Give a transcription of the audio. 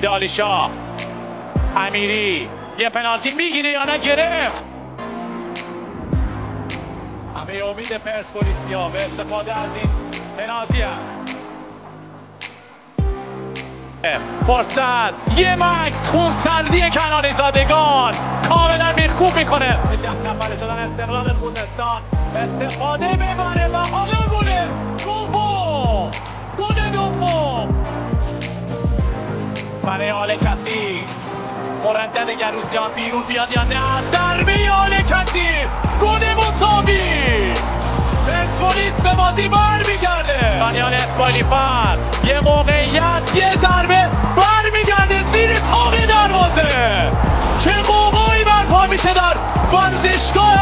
دالیشا امیری یه پنالتی میگیره یا نه؟ گرفت. همه امید پرسپولیسیا به استفاده از این پنالتی است. فرصت یه مکس خونسردی کنانی زادگان کاملا میخکوب میکنه. نفره شدن استقلال خوزستان استفاده ببره و حالا گل دوم برای آل کثیر. مردد گروسیان بیرون بیاد یا نه؟ ضربه آل کثیر گل مساوی. پرسپولیس به بازی برمیگرده. دانیال اسماعیلی فر یه موقعیت یه ضربه برمیگرده زیر تاق دروازه. چه قوقایی برپا میشه در ورزشگاه